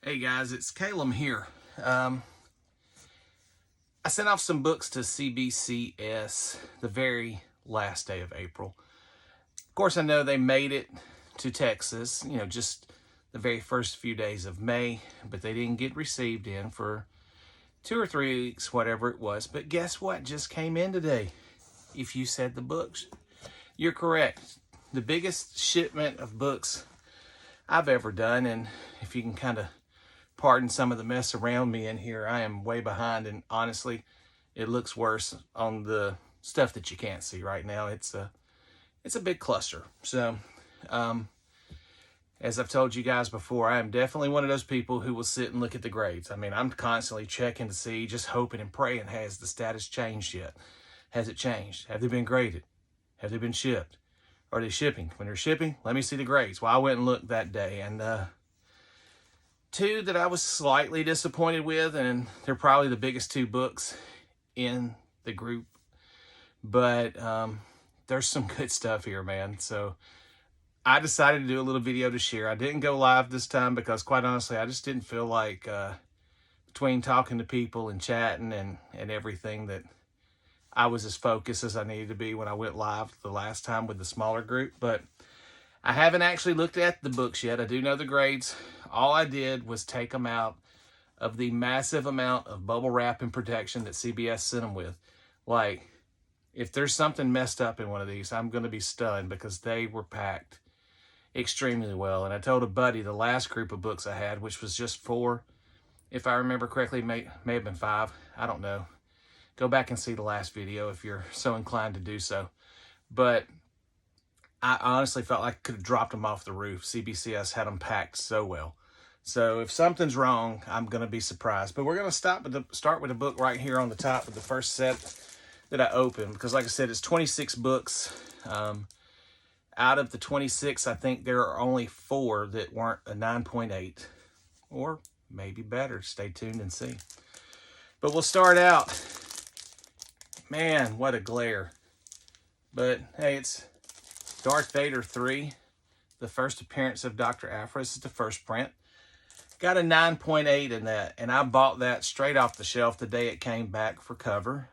Hey guys, it's Caleb here. I sent off some books to CBCS the very last day of April. Of course, I know they made it to Texas, just the very first few days of May, but they didn't get received in for 2 or 3 weeks, whatever it was. But guess what just came in today? If you said the books, you're correct. The biggest shipment of books I've ever done, and if you can kind of pardon some of the mess around me in here, I am way behind, and honestly, it looks worse on the stuff that you can't see right now. It's a big cluster. So, as I've told you guys before, I am definitely one of those people who will sit and look at the grades. I mean, I'm constantly checking to see, just hoping and praying, has the status changed yet? Has it changed? Have they been graded? Have they been shipped? Are they shipping? When they're shipping, let me see the grades. Well, I went and looked that day, and two that I was slightly disappointed with, and they're probably the biggest two books in the group, but there's some good stuff here, man. So I decided to do a little video to share. I didn't go live this time because, quite honestly, I just didn't feel like between talking to people and chatting and everything that I was as focused as I needed to be when I went live the last time with the smaller group. But I haven't actually looked at the books yet. I do know the grades. All I did was take them out of the massive amount of bubble wrap and protection that CBS sent them with. Like, if there's something messed up in one of these, I'm going to be stunned because they were packed extremely well. And I told a buddy the last group of books I had, which was just 4, if I remember correctly, may have been 5. I don't know. Go back and see the last video if you're so inclined to do so. But I honestly felt like I could have dropped them off the roof. CBCS had them packed so well. So if something's wrong, I'm going to be surprised. But we're going to start with a book right here on the top of the first set that I opened. Because like I said, it's 26 books. Out of the 26, I think there are only 4 that weren't a 9.8. Or maybe better. Stay tuned and see. But we'll start out. Man, what a glare. But hey, it's Darth Vader 3, the first appearance of Dr. Aphra. This is the first print. Got a 9.8 in that, and I bought that straight off the shelf the day it came back for cover.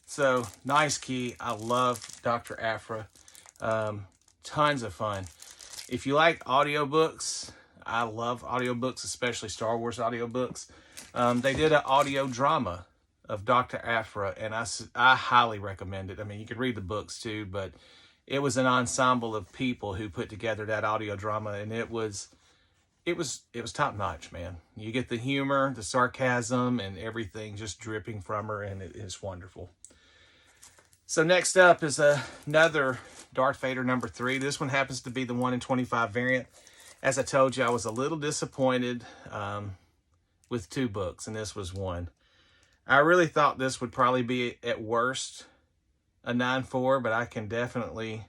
So, nice key. I love Dr. Aphra. Tons of fun. If you like audiobooks, I love audiobooks, especially Star Wars audiobooks. They did an audio drama of Dr. Aphra, and I highly recommend it. I mean, you could read the books too, but it was an ensemble of people who put together that audio drama, and it was top notch, man. You get the humor, the sarcasm, and everything just dripping from her, and it is wonderful. So next up is another Darth Vader number 3. This one happens to be the 1 in 25 variant. As I told you, I was a little disappointed with 2 books, and this was one. I really thought this would probably be, at worst, a 9.4, but I can definitely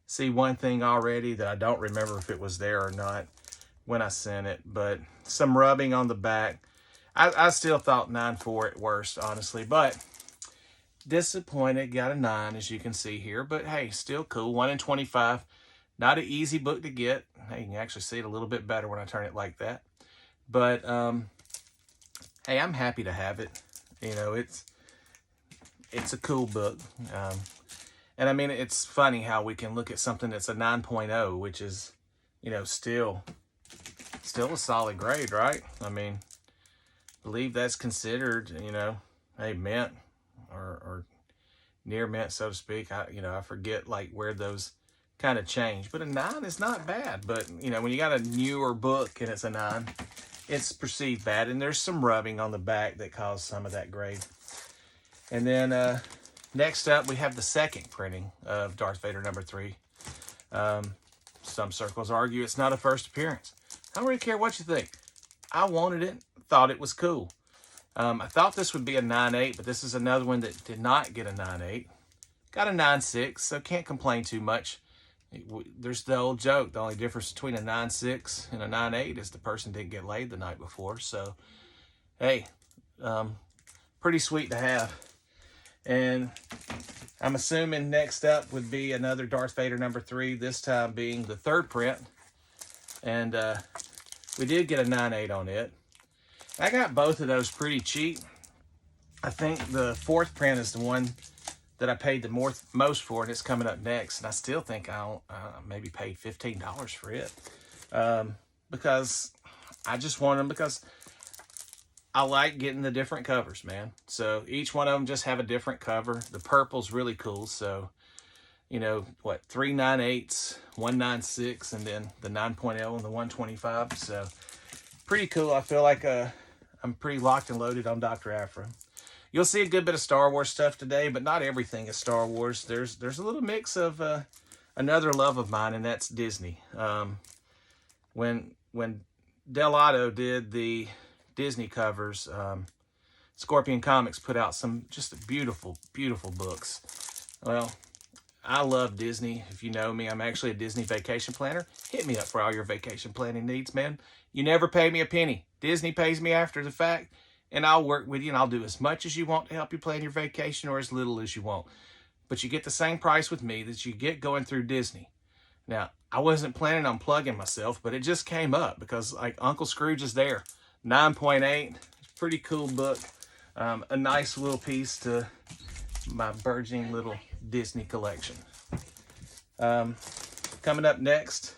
see one thing already that I don't remember if it was there or not when I sent it, but some rubbing on the back. I still thought 9.4 at worst, honestly, but disappointed. Got a 9, as you can see here, but hey, still cool. 1 in 25. Not an easy book to get. Hey, you can actually see it a little bit better when I turn it like that. But hey, I'm happy to have it. It's a cool book. And I mean, it's funny how we can look at something that's a 9.0, which is, still a solid grade, right? I mean, I believe that's considered, a mint or near mint, so to speak. I forget like where those kind of change, but a 9 is not bad. But, when you got a newer book and it's a 9, it's perceived bad. And there's some rubbing on the back that caused some of that grade. And then next up, we have the second printing of Darth Vader number 3. Some circles argue it's not a first appearance. I don't really care what you think. I wanted it, thought it was cool. I thought this would be a 9.8, but this is another one that did not get a 9.8. Got a 9.6, so can't complain too much. There's the old joke. The only difference between a 9.6 and a 9.8 is the person didn't get laid the night before. So, hey, pretty sweet to have. And I'm assuming next up would be another Darth Vader number 3, this time being the third print And we did get a 9.8 on it. I got both of those pretty cheap. I think the fourth print is the one that I paid the most for, and it's coming up next. And I still think I maybe paid $15 for it, because I just want them because I like getting the different covers, man. So each one of them just have a different cover. The purple's really cool. So, you know, what, 3 9/8s, 1 9/6, and then the 9.0 and the 125. So pretty cool. I feel like I'm pretty locked and loaded on Dr. Aphra. You'll see a good bit of Star Wars stuff today, but not everything is Star Wars. There's a little mix of another love of mine, and that's Disney. When Delato did the Disney covers, Scorpion Comics put out some just beautiful, beautiful books. Well, I love Disney. If you know me, I'm actually a Disney vacation planner. Hit me up for all your vacation planning needs, man. You never pay me a penny. Disney pays me after the fact, and I'll work with you, and I'll do as much as you want to help you plan your vacation, or as little as you want. But you get the same price with me that you get going through Disney. Now, I wasn't planning on plugging myself, but it just came up because, like, Uncle Scrooge is there. 9.8, pretty cool book. A nice little piece to my burgeoning little Disney collection. Coming up next,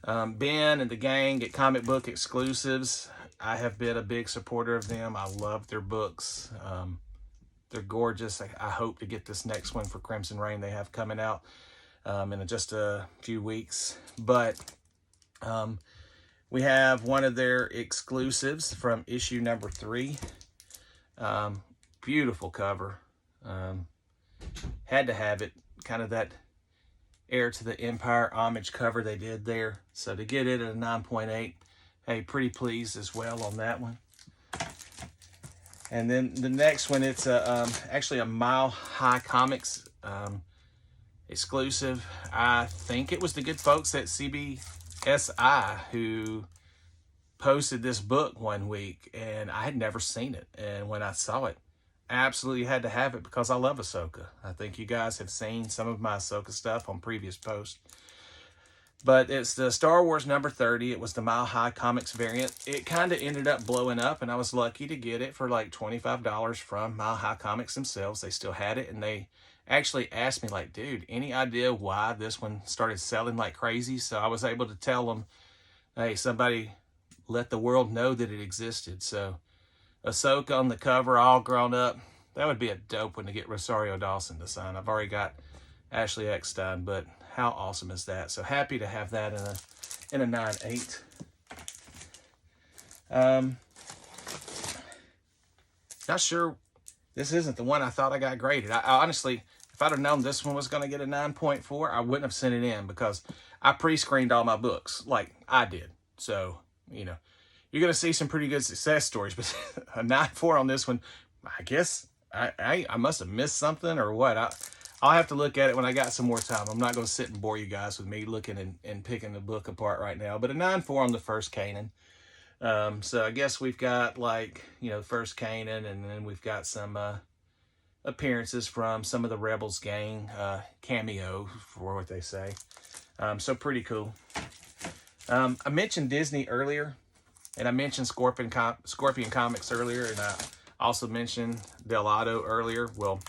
Ben and the gang at Comic Book Exclusives. I have been a big supporter of them. I love their books. They're gorgeous. I hope to get this next one for Crimson Reign they have coming out in just a few weeks. But we have one of their exclusives from issue number 3. Beautiful cover. Had to have it. Kind of that Heir to the Empire homage cover they did there. So to get it at a 9.8, hey, pretty pleased as well on that one. And then the next one, it's actually a Mile High Comics exclusive. I think it was the good folks at CBSI who posted this book one week, and I had never seen it. And when I saw it, absolutely had to have it because I love Ahsoka. I think you guys have seen some of my Ahsoka stuff on previous posts. But it's the Star Wars number 30. It was the Mile High Comics variant. It kind of ended up blowing up, and I was lucky to get it for like $25 from Mile High Comics themselves. They still had it, and they actually asked me, like, dude, any idea why this one started selling like crazy? So I was able to tell them, hey, somebody let the world know that it existed. So Ahsoka on the cover, all grown up. That would be a dope one to get Rosario Dawson to sign. I've already got Ashley Eckstein, but how awesome is that? So happy to have that in a 9.8. Not sure. This isn't the one I thought I got graded. I honestly, if I'd have known this one was going to get a 9.4, I wouldn't have sent it in because I pre-screened all my books like I did. So, you know, you're going to see some pretty good success stories, but a 9.4 on this one, I guess I must have missed something or what. I'll have to look at it when I got some more time. I'm not going to sit and bore you guys with me looking and picking the book apart right now. But a 9.4 on the first Kanan. So I guess we've got, like, you know, first Kanan, and then we've got some appearances from some of the Rebels gang, cameo for what they say. So pretty cool. I mentioned Disney earlier, and I mentioned Scorpion Comics earlier, and I also mentioned Delato earlier. Well,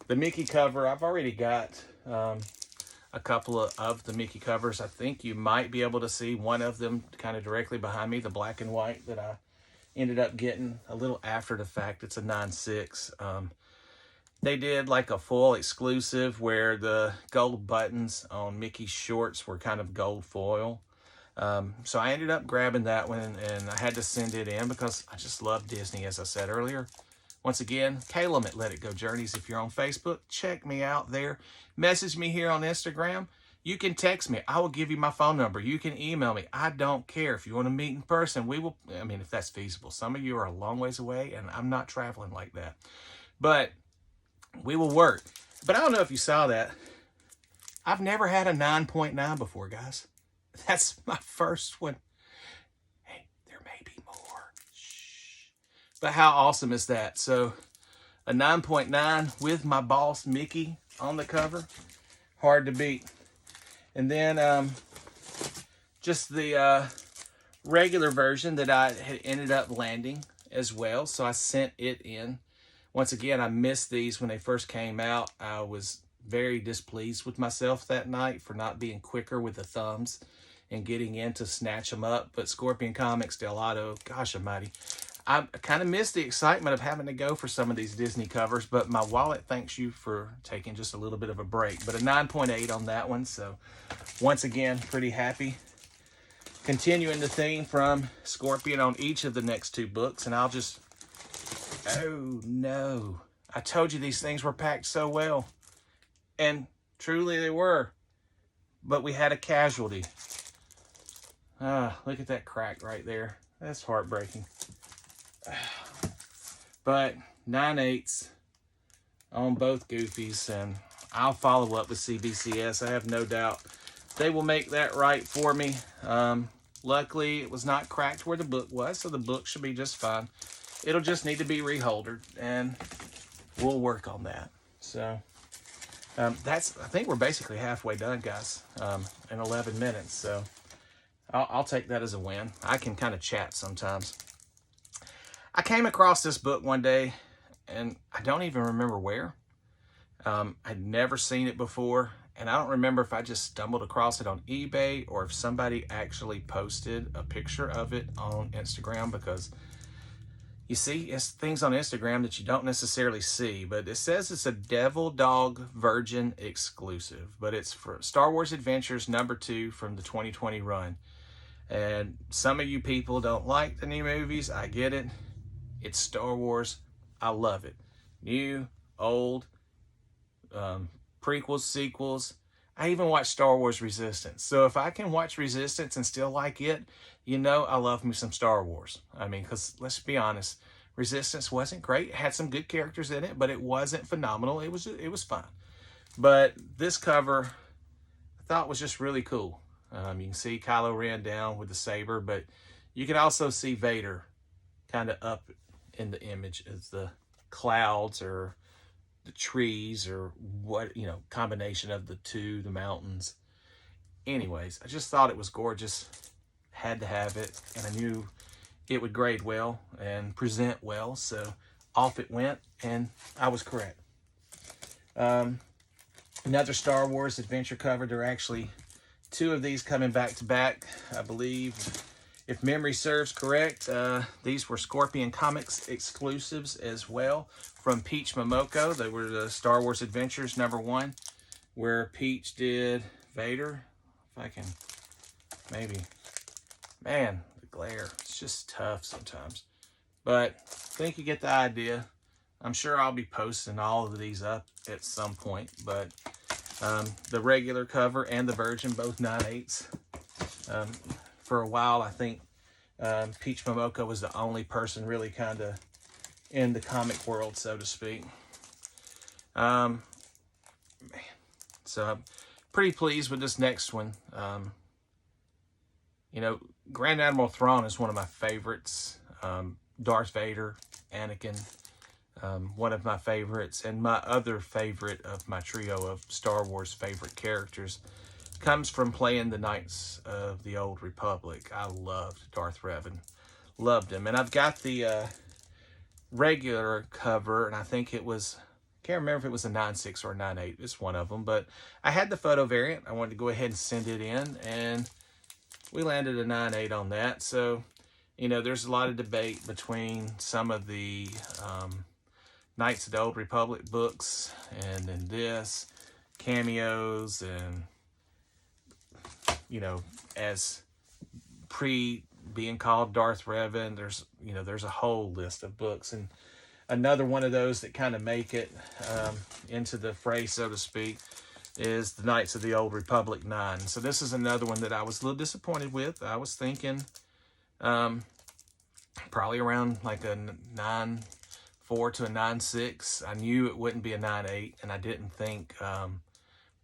the Mickey cover, I've already got a couple of the Mickey covers. I think you might be able to see one of them kind of directly behind me, the black and white that I ended up getting a little after the fact. It's a 9.6. They did like a full exclusive where the gold buttons on Mickey's shorts were kind of gold foil. So I ended up grabbing that one, and I had to send it in because I just love Disney, as I said earlier. Once again, Calum at Let It Go Journeys. If you're on Facebook, check me out there. Message me here on Instagram. You can text me. I will give you my phone number. You can email me. I don't care. If you want to meet in person, we will. I mean, if that's feasible. Some of you are a long ways away, and I'm not traveling like that. But we will work. But I don't know if you saw that. I've never had a 9.9 before, guys. That's my first one. Hey, there may be more. Shh. But how awesome is that? So a 9.9 with my boss, Mickey, on the cover. Hard to beat. And then just the regular version that I had ended up landing as well. So I sent it in. Once again, I missed these when they first came out. I was very displeased with myself that night for not being quicker with the thumbs and getting in to snatch them up. But Scorpion Comics, Del Auto, gosh almighty. I kind of missed the excitement of having to go for some of these Disney covers, but my wallet thanks you for taking just a little bit of a break. But a 9.8 on that one, so once again, pretty happy. Continuing the theme from Scorpion on each of the next two books, and I'll just... Oh, no. I told you these things were packed so well, and truly they were, but we had a casualty. Look at that crack right there. That's heartbreaking. But 9/8 on both Goofies, and I'll follow up with CBCS. I have no doubt they will make that right for me. Luckily, it was not cracked where the book was, so the book should be just fine. It'll just need to be reholdered, and we'll work on that. So I think we're basically halfway done, guys, in 11 minutes. So I'll take that as a win. I can kind of chat sometimes. I came across this book one day, and I don't even remember where. I'd never seen it before, and I don't remember if I just stumbled across it on eBay or if somebody actually posted a picture of it on Instagram, because you see, it's things on Instagram that you don't necessarily see, but it says it's a Devil Dog Virgin exclusive, but it's for Star Wars Adventures #2 from the 2020 run. And some of you people don't like the new movies. I get it. It's Star Wars. I love it. New, old, prequels, sequels. I even watch Star Wars Resistance. So if I can watch Resistance and still like it, you know I love me some Star Wars. I mean, because let's be honest, Resistance wasn't great. It had some good characters in it, but it wasn't phenomenal. It was fine. But this cover I thought was just really cool. You can see Kylo Ren down with the saber, but you can also see Vader kind of up in the image as the clouds or the trees or what, you know, combination of the two, the mountains. Anyways, I just thought it was gorgeous. Had to have it, and I knew it would grade well and present well, so off it went, and I was correct. Another Star Wars adventure cover. There are actually two of these coming back to back, I believe. If memory serves correct, these were Scorpion Comics exclusives as well from Peach Momoko. They were the Star Wars Adventures #1, where Peach did Vader. If I can, maybe. Man, the glare. It's just tough sometimes. But I think you get the idea. I'm sure I'll be posting all of these up at some point. But the regular cover and the Virgin, both 9/8. For a while, I think Peach Momoko was the only person really kind of in the comic world, so to speak. Man. So I'm pretty pleased with this next one. You know, Grand Admiral Thrawn is one of my favorites. Darth Vader, Anakin, one of my favorites. And my other favorite of my trio of Star Wars favorite characters comes from playing the Knights of the Old Republic. I loved Darth Revan. Loved him. And I've got the regular cover, and I think it was, can't remember if it was a 9/6 or a 9/8. It's one of them. But I had the photo variant. I wanted to go ahead and send it in, and we landed a 9/8 on that. So, you know, there's a lot of debate between some of the Knights of the Old Republic books and then this, cameos, and, you know, as being called Darth Revan, there's a whole list of books. And another one of those that kind of make it into the fray, so to speak, is the Knights of the Old Republic 9. So this is another one that I was a little disappointed with. I was thinking probably around like a 9.4 to a 9.6. I knew it wouldn't be a 9.8, and I didn't think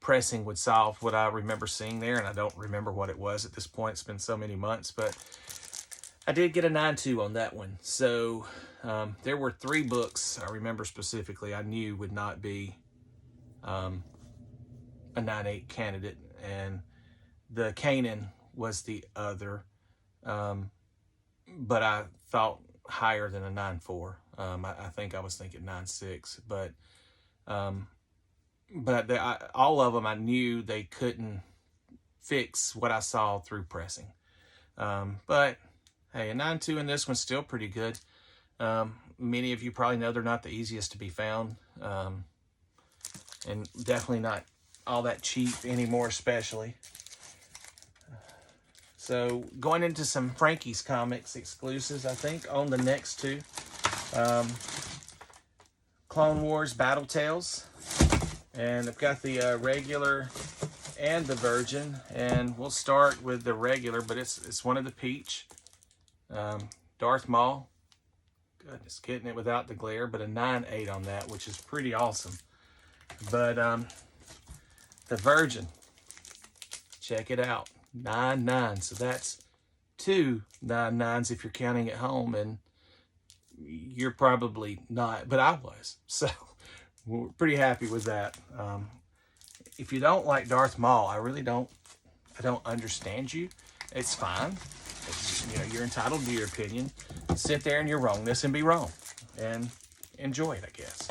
pressing would solve what I remember seeing there, and I don't remember what it was at this point. It's been so many months, but I did get a 9.2 on that one. So there were 3 books I remember specifically I knew would not be a 9.8 candidate, and the Kanan was the other, but I thought higher than a 9.4. I think I was thinking 9.6, but all of them I knew they couldn't fix what I saw through pressing. But hey, a 9.2 in this one's still pretty good. Many of you probably know they're not the easiest to be found, and definitely not all that cheap anymore, especially. So going into some Frankie's Comics exclusives, I think, on the next two. Clone Wars Battle Tales. And I've got the regular and the Virgin. And we'll start with the regular, but it's one of the peach. Darth Maul. Goodness, getting it without the glare, but a 9.8 on that, which is pretty awesome. But the Virgin, check it out, 9.9. So that's 2 9.9s if you're counting at home, and you're probably not, but I was. So we're pretty happy with that. If you don't like Darth Maul, I don't understand you. It's fine. You're entitled to your opinion. Sit there in your wrongness and be wrong, and enjoy it, I guess.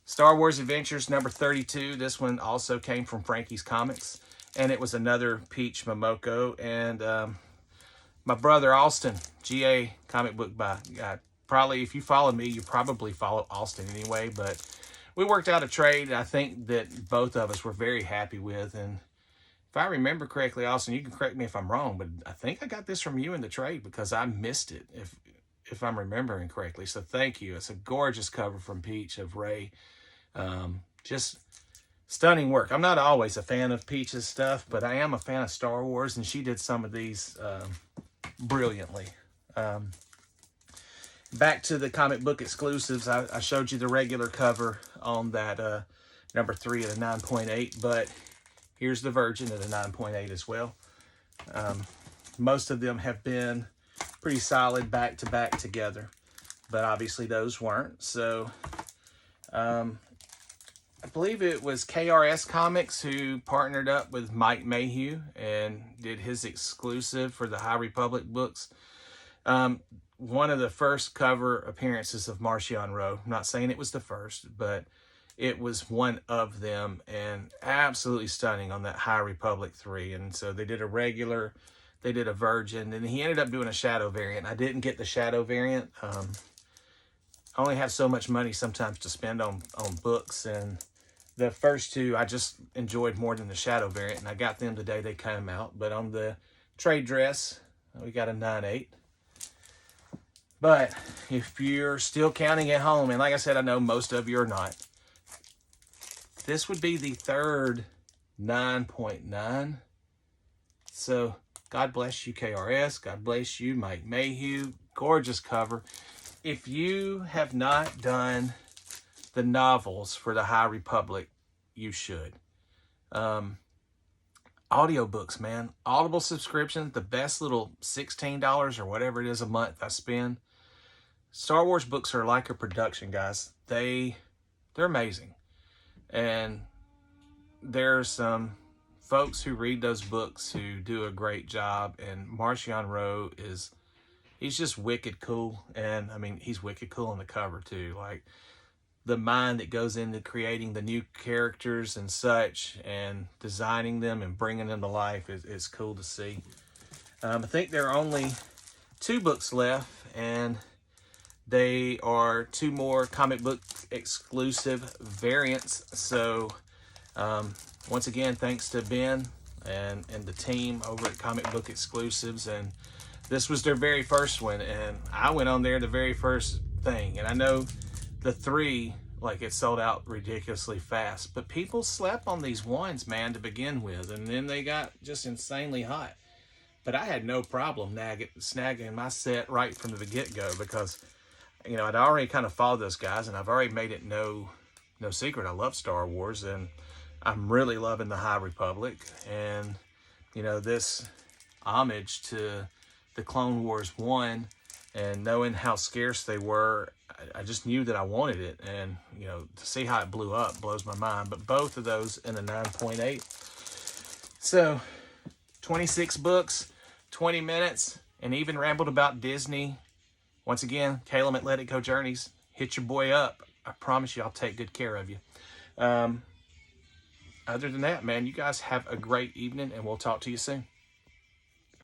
Star Wars Adventures number 32. This one also came from Frankie's Comics, and it was another peach Momoko. And my brother Austin, GA comic book by probably, if you follow me, you probably follow Austin anyway. But we worked out a trade I think that both of us were very happy with. And if I remember correctly, Austin, you can correct me if I'm wrong, but I think I got this from you in the trade because I missed it, if I'm remembering correctly. So thank you. It's a gorgeous cover from Peach of Rey. Just stunning work. I'm not always a fan of Peach's stuff, but I am a fan of Star Wars, and she did some of these brilliantly. Back to the comic book exclusives. I showed you the regular cover on that number 3 at a 9.8, but here's the Virgin at a 9.8 as well. Most of them have been pretty solid back to back together, but obviously those weren't. So I believe it was KRS Comics who partnered up with Mike Mayhew and did his exclusive for the High Republic books. One of the first cover appearances of Marchion Ro. I'm not saying it was the first, but it was one of them, and absolutely stunning on that High Republic 3. And so they did a regular, they did a Virgin, and he ended up doing a Shadow variant. I didn't get the Shadow variant. I only have so much money sometimes to spend on books, and the first two I just enjoyed more than the Shadow variant, and I got them the day they came out. But on the trade dress, we got a 9.8. But if you're still counting at home, and like I said, I know most of you are not, this would be the third 9.9. So God bless you, KRS. God bless you, Mike Mayhew. Gorgeous cover. If you have not done the novels for the High Republic, you should. Audiobooks, man. Audible subscriptions, the best little $16 or whatever it is a month I spend. Star Wars books are like a production, guys. They're amazing. And there's some folks who read those books who do a great job, and Marchion Ro he's just wicked cool. And I mean, he's wicked cool on the cover too. Like the mind that goes into creating the new characters and such, and designing them and bringing them to life is cool to see. I think there are only 2 books left, and they are 2 more comic book exclusive variants. So once again, thanks to Ben and the team over at Comic Book Exclusives. And this was their very first one, and I went on there the very first thing. And I know the 3, like, it sold out ridiculously fast, but people slept on these ones, man, to begin with, and then they got just insanely hot. But I had no problem snagging my set right from the get-go, because I'd already kind of followed those guys, and I've already made it no secret I love Star Wars, and I'm really loving the High Republic. And this homage to the Clone Wars 1, and knowing how scarce they were, I just knew that I wanted it. And to see how it blew up blows my mind. But both of those in a 9.8. So 26 books, 20 minutes, and even rambled about Disney. Once again, Caleb at Let It Go Journeys. Hit your boy up. I promise you I'll take good care of you. Other than that, man, you guys have a great evening, and we'll talk to you soon.